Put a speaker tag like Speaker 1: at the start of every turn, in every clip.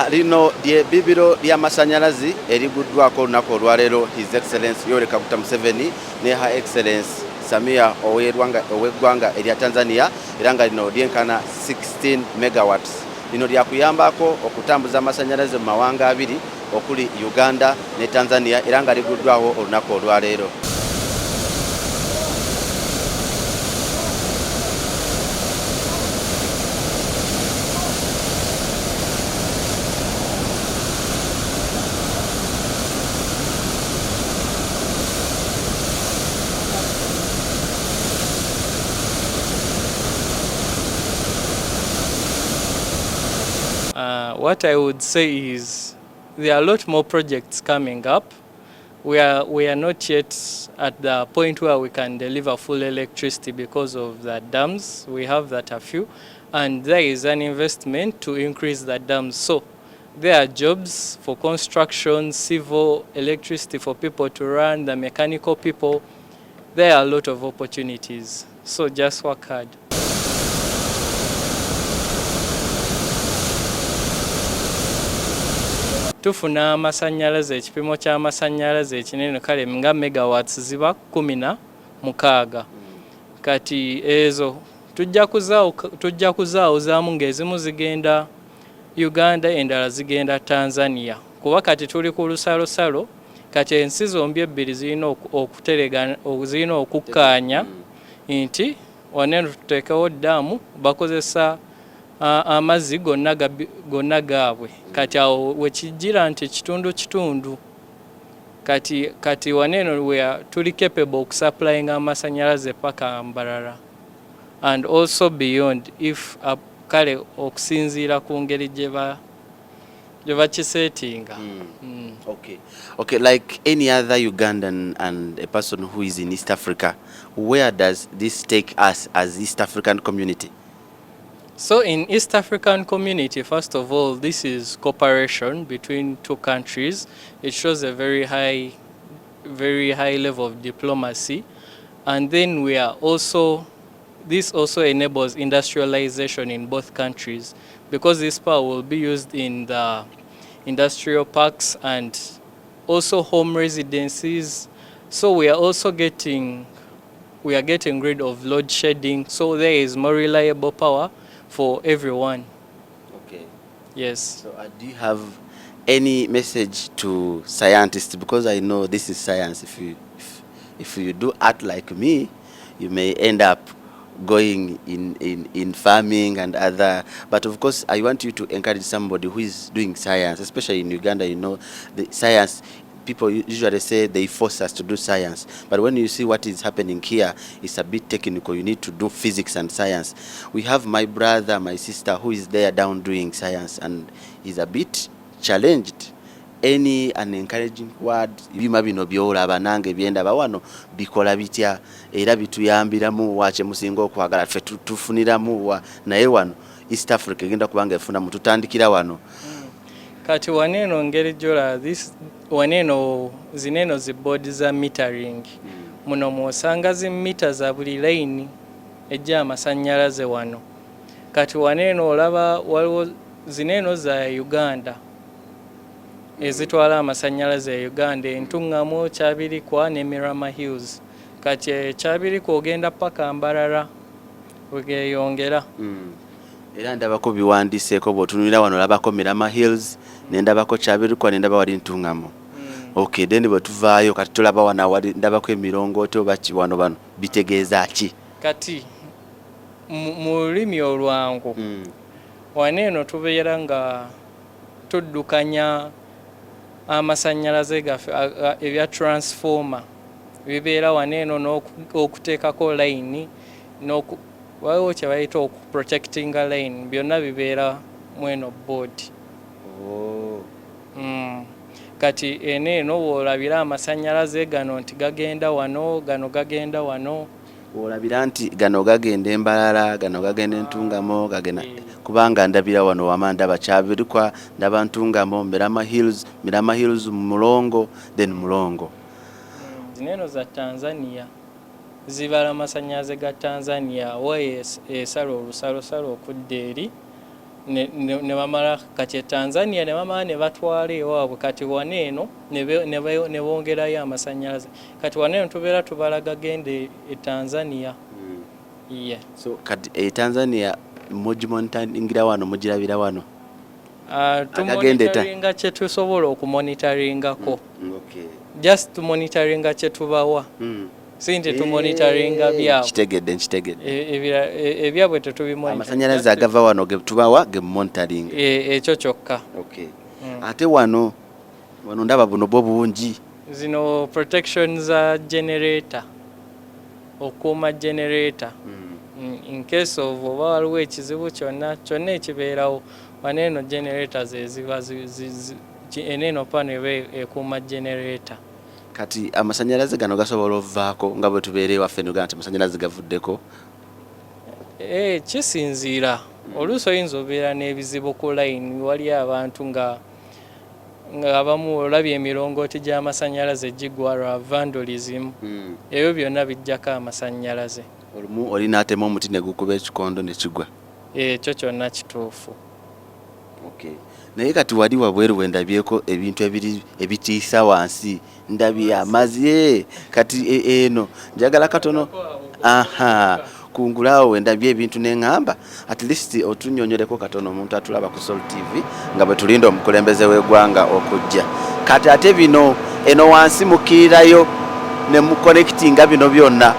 Speaker 1: lino ly'ebbibiro ly'amasanyalazi eriguddwako olunaku olwaleero His Excellency Yoweri Kaguta Museveni ne Her Excellence Samia ow'eggwanga erya Tanzania, era nga lino lyenkana 16 megawatts. Lino lyakuyambako okutambuza amasanyalaze mu mawanga abiri okuli Uganda ne Tanzania, era nga liguddwawo olunaku olwaleero.
Speaker 2: What I would say is there are a lot more projects coming up. We are not yet at the point where we can deliver full electricity because of the dams. We have that a few, and there is an investment to increase the dams. So there are jobs for construction, civil, electricity for people to run, the mechanical people. There are a lot of opportunities. So just work hard. Tufuna amasanyalaze, ekipimo ky'amasanyalaze ekinene kale nga megawatts ziba 16. Kati ezo tujja kuzaawuzaamu ng'ezimu zigenda Uganda, endala zigenda Tanzania. Kuba kati tuli ku lusalosalo, kati ensi zombi ebbiri zirina okukkaanya nti waneno tuteekewo ddaamu bakozesa amazzi gonna gaabwe. Kati awo wekijjira nti kitundu kati waneno we tuli capable okusupplying amasanyalaze paka Mbarara and also beyond if kale okusinziira ku ngeri gye bakisetinga.
Speaker 1: Okay, like any other Ugandan and a person who is in East Africa, where does this take us as East African community?
Speaker 2: So in East African community, first of all, this is cooperation between two countries. It shows a very high level of diplomacy. And then this also enables industrialization in both countries, because this power will be used in the industrial parks and also home residences. So we are getting rid of load shedding. So there is more reliable power for everyone.
Speaker 1: Okay.
Speaker 2: Yes.
Speaker 1: So do you have any message to scientists? Because I know this is science. If you do art like me, you may end up going in farming and other. But of course, I want you to encourage somebody who is doing science, especially in Uganda. You know, the science. People usually say they force us to do science, but when you see what is happening here, it's a bit technical. You need to do physics and science. We have my brother, my sister, who is there down doing science, and he's a bit challenged. Any an encouraging word bima bino byolaba nange byendaba wano bikola bitya era bituyambiramu wache musingo okwagala ffe tufuniramu wa naye wano East Africa egenda kubanga efuna mututandikira wano.
Speaker 2: Kati waneno ngeri jola waneno zineno zibodi za metering muno mwosanga zi mita za buli line ejja amasanyalaze wano. Kati waneno olaba waliwo zineno za Uganda ezitwala amasanyalaze ya Uganda, Entungamo, Kyabirikwa ne Mirama Hills. Kati Kyabirikwa ogenda paka Mbarara wegeyongera.
Speaker 1: Era ndabako biwandiseeko bw'otunulira wano olabako Mirama Hills, nendabako Kyabirikwa, nendaba wali Ntungamo. Okay, then bwe tuvaayo kati tulaba wana wali ndabako emirongooti oba ki wano bano bitegeeza ki?
Speaker 2: Kati mu lulimi olwangu waneeno tubeera nga tuddukanya amasanyalaze gaffe ebya transformer bibeera waneeno n'okuteekako line waliwo kye bayita okuprotectinga line, byonna bibeera mweno board. Kati eneeno bw'olabira amasanyalaze gano nti gagenda wano, gano gagenda wano.
Speaker 1: Olabira nti gano gagenda Embalala, gano gagenda Entungamo, gagenda kubanga ndabira wano wama ndaba Kyabirikwa, ndaba Ntungamo, Mirama Hills Mulongo, then Mulongo.
Speaker 2: Zineno za Tanzania zibala amasanyalaze ga Tanzania waye esala olusalosalo okudda eri ne bamala kati Tanzania ne bamala ne batwala ewaabwe kati waneeno ne bongerayo amasannyalaze kati waneeno tubeera tubalaga gende e Tanzania. Yeah.
Speaker 1: So kati Tanzania mugimonitaringira wano mugirabira wano
Speaker 2: tumonitaringa kye tusobola okumonitaringako.
Speaker 1: Okay.
Speaker 2: Just tumonitaringa kye tubawa. Sinte tumonitaringa byabo.
Speaker 1: Kitegedde
Speaker 2: ebyabwe tetubimonita.
Speaker 1: Amasannyalaze agava wano ge tubawa ge monitoring.
Speaker 2: Ekyo kyokka.
Speaker 1: Okay. Ate wano ndaba buno bwo bungi.
Speaker 2: Zino protection za generator. Okuuma generator. In case of oba waliwo ekizibu kyonna ekibeerawo waneeno generators eziba eneeno pano eba ekuuma generator.
Speaker 1: Kati amasannyalaze gano gasobola ovaako nga bwe tubeera ewaffe ne Uganda amasannyalaze gavuddeko.
Speaker 2: Kisinziira oluusi oyinza obeera n'ebizibu ku line wali abantu nga abamu olabye emirongooti gy'amasannyalaze gigwa lwa vandalism. Ebyo byonna bijjako amasannyalaze.
Speaker 1: Olumu oli n'atema omuti ne gukuba ekikondo ne kigwa.
Speaker 2: Ekyo kyonna kituufu.
Speaker 1: Okay. Naye kati wali wabweru wendabyeko ebintu ebitiisa wansi ndabye amazzi kati eno njagala katono kungulaawo wendabye ebintu neŋŋamba at least otunnyonnyoleko katono omuntu atulaba ku Sol TV nga bwe tulinda omukulembeze w'eggwanga okujja kati ate bino eno wansi mukkirirayo ne muconnectinga bino byonna.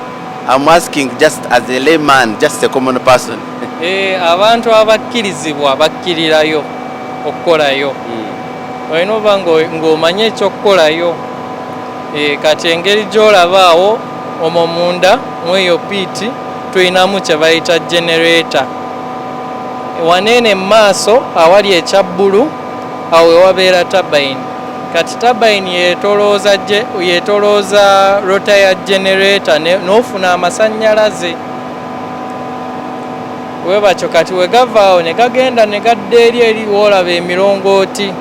Speaker 1: I'm asking just as a layman, just a common person.
Speaker 2: Abantu abakkirizibwa bakkirirayo okukolayo. Olina oba ng'omanye ekyokukolayo. Kati engeri gy'olabaawo omwo munda mweyo piiti tulinamu kye bayita generator. Waneene mu maaso awali ekya bbulu awo ewabeera turbine. Kati turbine yetolooza rota ya generator n'ofuna amasannyalaze. Webakyo kati we gavaawo ne gagenda ne gadda eri woolaba emirongooti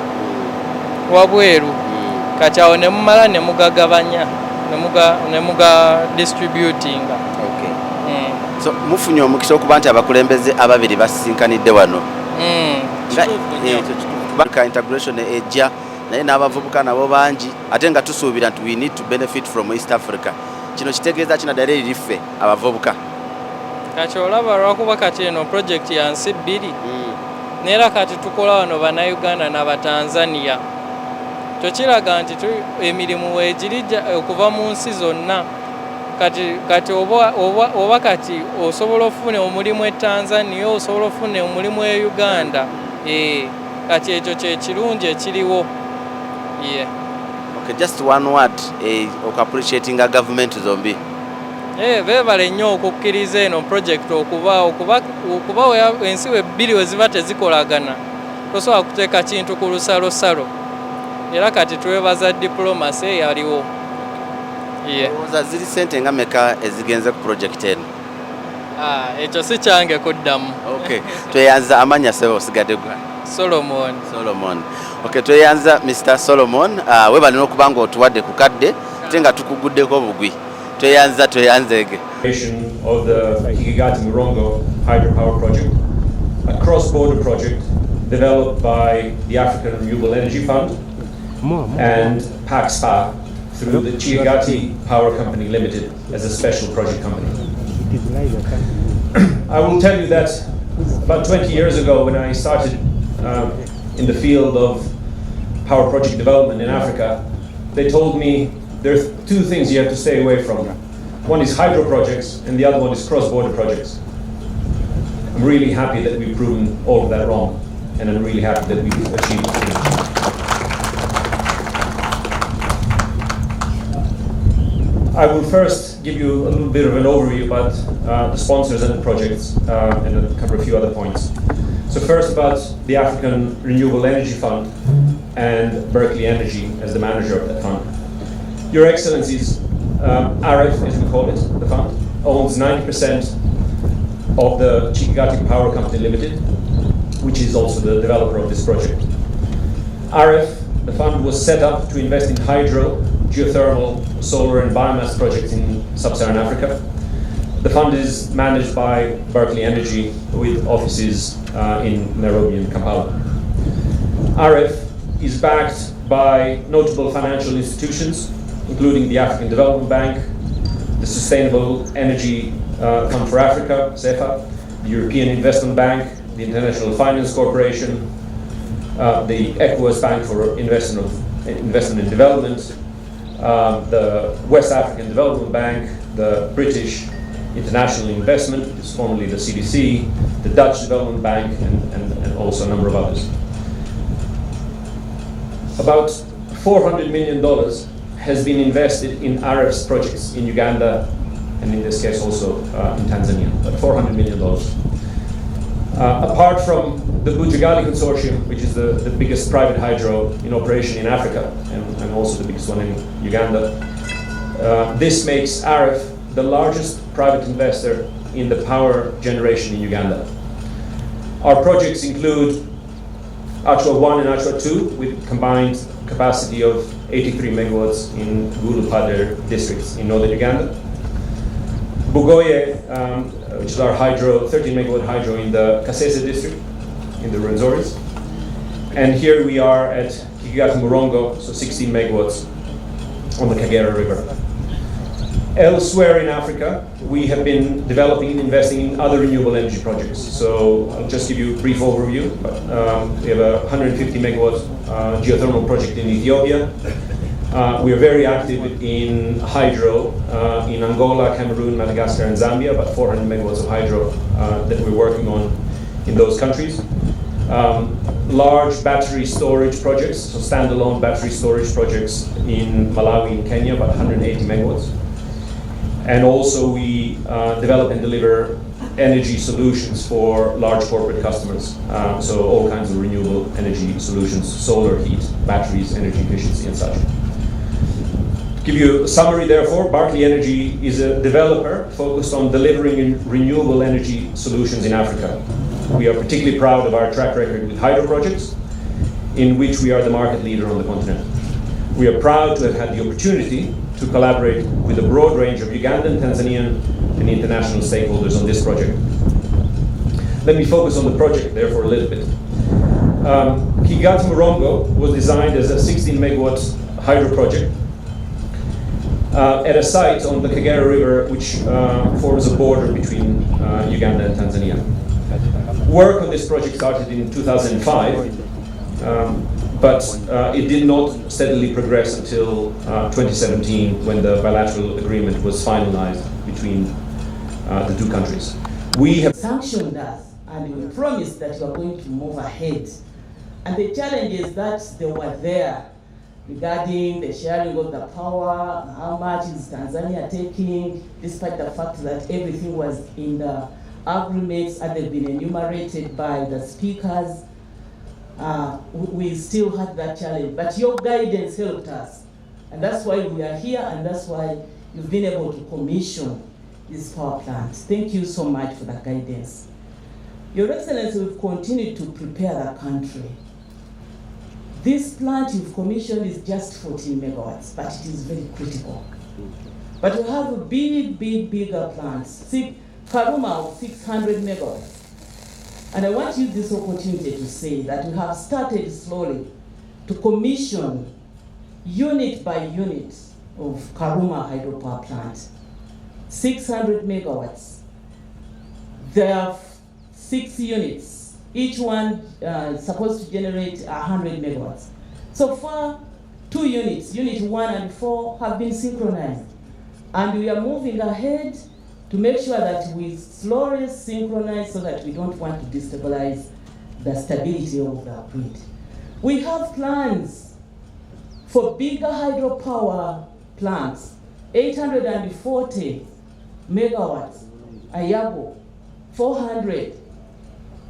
Speaker 2: wabweru. Kati awo ne mumala ne mugagabanya ne muga distributinga.
Speaker 1: Okay. So mufunye omukisa okuba nti abakulembeze ababiri basinkanidde wano. Integration ejja naye n'abavubuka nabo bangi ate nga tusuubira nti we need to benefit from East Africa. Kino kitegeeza kinadala eri ffe abavubuka.
Speaker 2: Kati olaba lwakuba kati eno project ya nsi bbiri neera kati tukola wano bannayuganda n'abatanzania kyokiraga nti emirimu weegiri okuva mu nsi zonna. Kati oba kati osobola ofuna omulimu e Tanzania osobola ofuna omulimu e Uganda. Kati ekyo kyekirungi ekiriwo. Yeah.
Speaker 1: Okay, just one word appreciating a government zombi.
Speaker 2: Beebale nnyo okukkiriza eno project okubaawo kuba ensi we bbiri we ziba tezikolagana tosobola kuteeka kintu ku lusalosalo era kati twebaza diplomacy eyaliwo.
Speaker 1: Ziri ssente nga meka ezigenze ku project eno?
Speaker 2: Ekyo si kyange kuddamu.
Speaker 1: Okay. Tweyanza amanya sebo osigadde gwa?
Speaker 2: Solomon.
Speaker 1: Okay, tweyanza Mr. Solomon. Webale n'okuba nga otuwadde ku kadde ate nga tukuguddeko obugwi. Tweyanza ege.
Speaker 3: Of the Kikagati Murongo hydropower project, a cross-border project developed by the African Renewable Energy Fund and PACSPA through the Kikagati Power Company Limited as a special project company. I will tell you that about 20 years ago when I started in the field of power project development in Africa, they told me there are two things you have to stay away from. One is hydro projects and the other one is cross-border projects. I'm really happy that we've proven all of that wrong, and I'm really happy that we've achieved it. I will first give you a little bit of an overview about the sponsors and the projects and cover a few other points. So first about the African Renewable Energy Fund and Berkeley Energy as the manager of that fund. Your Excellencies, AREF, as we call it, the fund, owns 90% of the Kikagati Power Company Limited, which is also the developer of this project. AREF, the fund, was set up to invest in hydro, geothermal, solar and biomass projects in sub-Saharan Africa. The fund is managed by Berkeley Energy with offices in Nairobi and Kampala. RF is backed by notable financial institutions, including the African Development Bank, the Sustainable Energy Fund for Africa, CEFA, the European Investment Bank, the International Finance Corporation, the ECOWAS Bank for Investment and Development, the West African Development Bank, the British International Investment, which is formerly the CDC, the Dutch Development Bank, and also a number of others. About $400 million has been invested in RF's projects in Uganda, and in this case also in Tanzania, but $400 million. Apart from the Bujagali Consortium, which is the biggest private hydro in operation in Africa, and also the biggest one in Uganda, this makes RF the largest private investor in the power generation in Uganda. Our projects include Achua 1 and Achua 2 with combined capacity of 83 megawatts in Boader districts in northern Uganda. Bugoye, which is our 13 megawatt hydro in the Kasese district in the Rwenzori. And here we are at Kikagati Murongo, so 16 megawatts on the Kagera River. Elsewhere in Africa, we have been developing and investing in other renewable energy projects. So I'll just give you a brief overview. We have a 150 megawatt geothermal project in Ethiopia. We are very active in hydro in Angola, Cameroon, Madagascar, and Zambia, about 400 megawatts of hydro that we're working on in those countries. Large battery storage projects, so standalone battery storage projects in Malawi and Kenya, about 180 megawatts. And also we develop and deliver energy solutions for large corporate customers. So all kinds of renewable energy solutions, solar, heat, batteries, energy efficiency, and such. To give you a summary, therefore, Berkeley Energy is a developer focused on delivering renewable energy solutions in Africa. We are particularly proud of our track record with hydro projects, in which we are the market leader on the continent. We are proud to have had the opportunity to collaborate with a broad range of Ugandan, Tanzanian, and international stakeholders on this project. Let me focus on the project, therefore, a little bit. Kikagati Murongo was designed as a 16 megawatt hydro project at a site on the Kagera River, which forms a border between Uganda and Tanzania. Work on this project started in 2005, but it did not steadily progress until 2017, when the bilateral agreement was finalized between the two countries. We have
Speaker 4: sanctioned us, and we promised that we are going to move ahead. And the challenges that they were there regarding the sharing of the power, how much is Tanzania taking, despite the fact that everything was in the agreements and they've been enumerated by the speakers. We still had that challenge, but your guidance helped us. And that's why we are here, and that's why you've been able to commission this power plant. Thank you so much for that guidance. Your Excellency, we've continued to prepare the country. This plant you've commissioned is just 14 megawatts, but it is very critical. But we have bigger plants. See, Karuma of 600 megawatts. And I want to use this opportunity to say that we have started slowly to commission unit by unit of Karuma hydropower plant. 600 megawatts. There are 6 units, each one supposed to generate 100 megawatts. So far, 2 units, unit 1 and 4, have been synchronized. And we are moving ahead to make sure that we slowly synchronize so that we don't want to destabilize the stability of the grid. We have plans for bigger hydropower plants, 840 megawatts, Ayago, 400,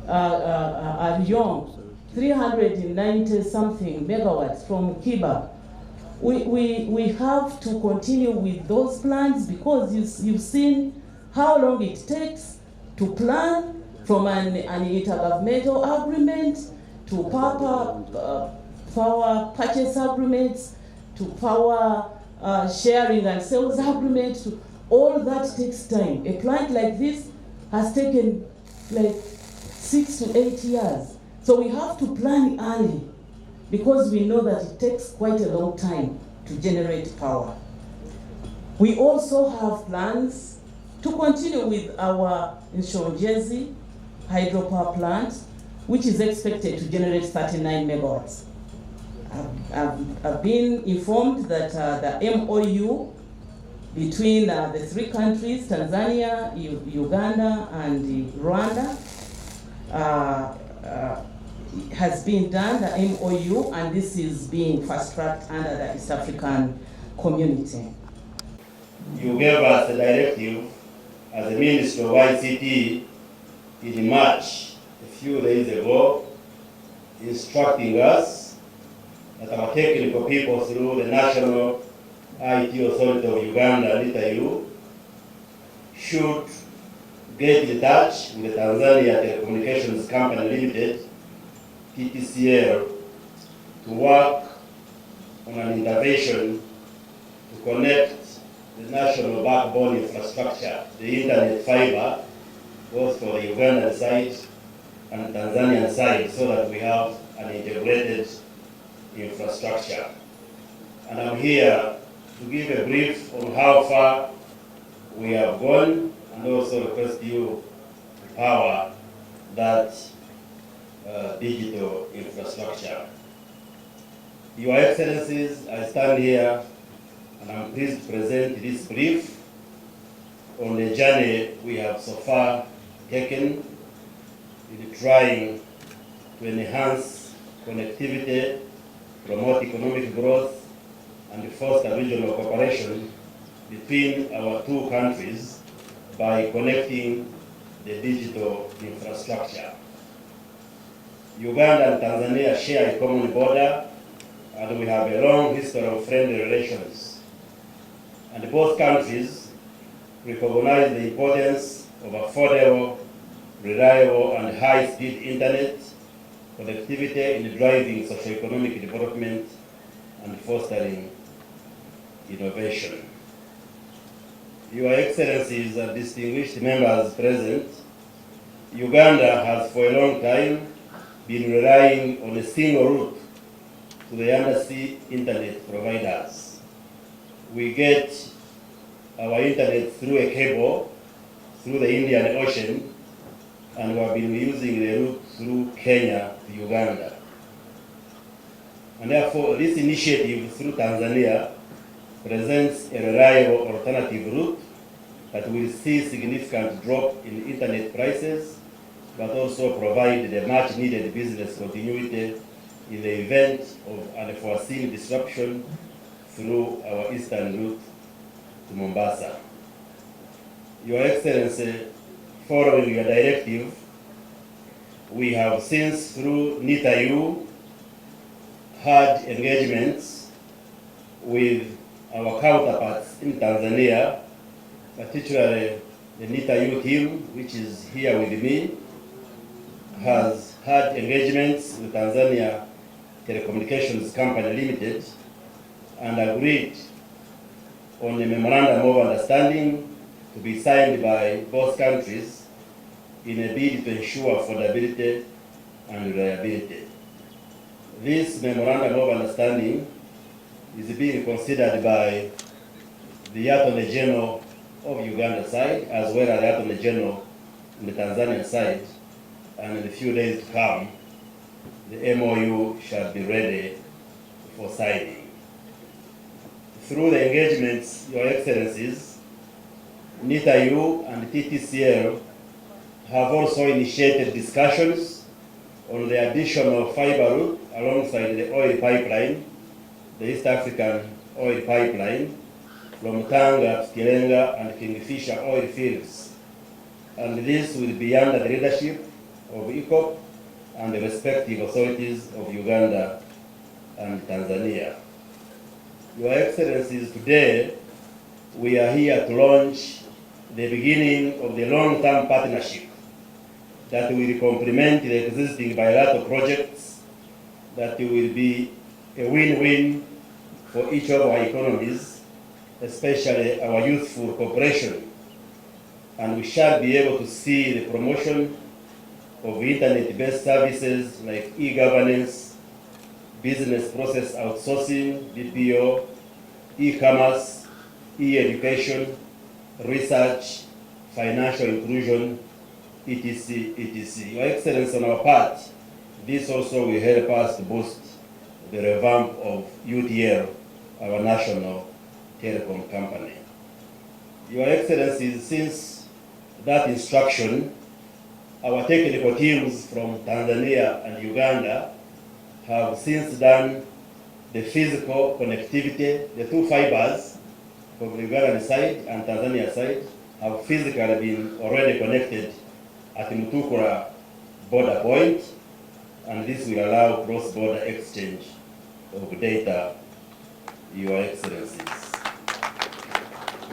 Speaker 4: Arion, 390 something megawatts from Kiba. We have to continue with those plans because you've seen how long it takes to plan from an intergovernmental agreement to power purchase agreements to power sharing and sales agreements to All that takes time. A plant like this has taken like 6 to 8 years. So we have to plan early because we know that it takes quite a long time to generate power. We also have plans to continue with our Gen.Muhoozi hydropower plant, which is expected to generate 39 megawatts. I've been informed that the MOU between the three countries, Tanzania, Uganda, and Rwanda, has been done, the MOU, and this is being fast-tracked under the East African community.
Speaker 5: You gave us a directive as the Minister of ICT in March, a few days ago, instructing us that our technical people through the National IT Authority of Uganda, NITAU, should get in touch with the Tanzania Telecommunications Company Limited, TTCL, to work on an intervention to connect the national backbone infrastructure, the internet fiber, both for the Ugandan side and Tanzanian side, so that we have an integrated infrastructure. And I'm here to give a brief on how far we have gone and also request you to power that digital infrastructure. Your Excellencies, I stand here and I'm pleased to present this brief on the journey we have so far taken in trying to enhance connectivity, promote economic growth, and foster regional cooperation between our two countries by connecting the digital infrastructure. Uganda and Tanzania share a common border, and we have a long history of friendly relations. And both countries recognize the importance of affordable, reliable, and high-speed internet connectivity in driving socio-economic development and fostering innovation. Your Excellencies and distinguished members present, Uganda has for a long time been relying on a single route to the undersea internet providers. We get our internet through a cable through the Indian Ocean, and we have been using the route through Kenya to Uganda. And therefore, this initiative through Tanzania presents a reliable alternative route that will see significant drop in internet prices, but also provide the much needed business continuity in the event of unforeseen disruption through our eastern route to Mombasa. Your Excellency, following your directive, we have since through NITAU had engagements with our counterparts in Tanzania, particularly the NITAU team, which is here with me, has had engagements with Tanzania Telecommunications Company Limited and agreed on a memorandum of understanding to be signed by both countries in a bid to ensure affordability and reliability. This memorandum of understanding is being considered by the Attorney General of Uganda side as well as the Attorney General on the Tanzanian side, and in a few days to come, the MOU shall be ready for signing. Through the engagements, Your Excellencies, NITAU and TTCL have also initiated discussions on the additional fiber route alongside the oil pipeline, the East African oil pipeline, from Tanga to Kilenga and Kingfisher oil fields. And this will be under the leadership of ECOP and the respective authorities of Uganda and Tanzania. Your Excellencies, today we are here to launch the beginning of the long-term partnership that will complement the existing bilateral projects that will be a win-win for each of our economies especially our youthful cooperation, and we shall be able to see the promotion of internet-based services like e-governance, business process outsourcing, BPO, e-commerce, e-education, research, financial inclusion, etc., etc. Your Excellency, on our part, this also will help us to boost the revamp of UTL, our national telecom company. Your Excellency, since that instruction, our technical teams from Tanzania and Uganda have since done the physical connectivity. The two fibers from the Ugandan side and Tanzania side have physically been already connected at Mutukura border point, and this will allow cross-border exchange of data, Your Excellencies.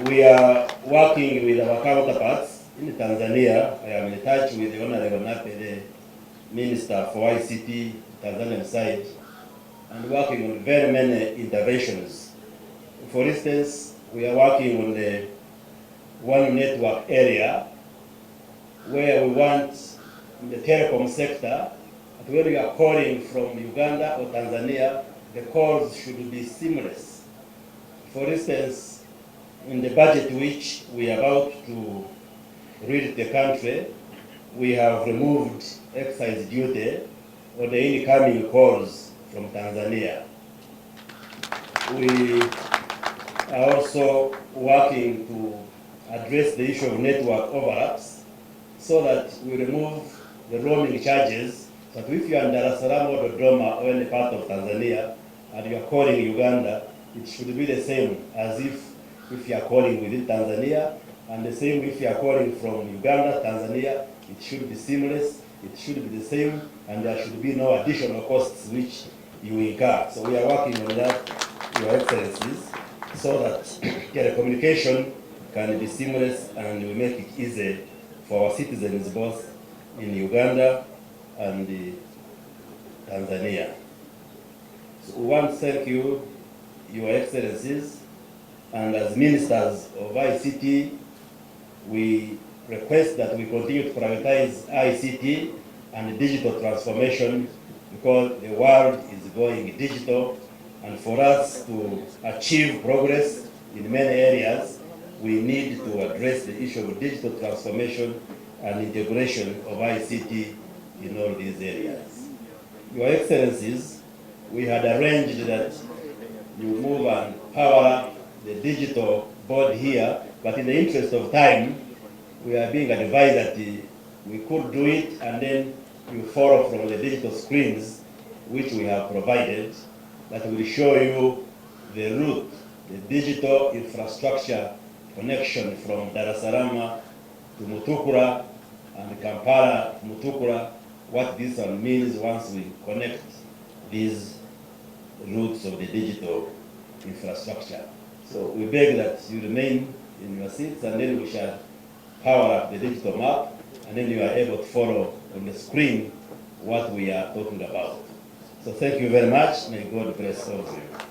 Speaker 5: We are working with our counterparts in Tanzania. I am in touch with the Honorable Nape, the Minister for ICT, Tanzanian side, and working on very many interventions. For instance, we are working on the one network area where we want in the telecom sector that when we are calling from Uganda or Tanzania, the calls should be seamless. For instance, in the budget which we are about to read the country, we have removed excise duty on the incoming calls from Tanzania. We are also working to address the issue of network overlaps so that we remove the roaming charges, so that if you are in Dar es Salaam or Dodoma or any part of Tanzania and you are calling Uganda, it should be the same as if you are calling within Tanzania, and the same if you are calling from Uganda, Tanzania, it should be seamless, it should be the same, and there should be no additional costs which you incur. So we are working on that, Your Excellencies, so that telecommunication can be seamless and we make it easy for our citizens both in Uganda and Tanzania. So we want to thank you, Your Excellencies, and as ministers of ICT, we request that we continue to prioritize ICT and digital transformation because the world is going digital, and for us to achieve progress in many areas, we need to address the issue of digital transformation and integration of ICT in all these areas. Your Excellencies, we had arranged that you move and power up the digital board here, but in the interest of time, we are being advised that we could do it and then you follow from the digital screens which we have provided that will show you the route, the digital infrastructure connection from Dar es Salaam to Mutukura and Kampala to Mutukura, what this one means once we connect these routes of the digital infrastructure. So we beg that you remain in your seats, and then we shall power up the digital map, and then you are able to follow on the screen what we are talking about. So thank you very much. May God bless all of you.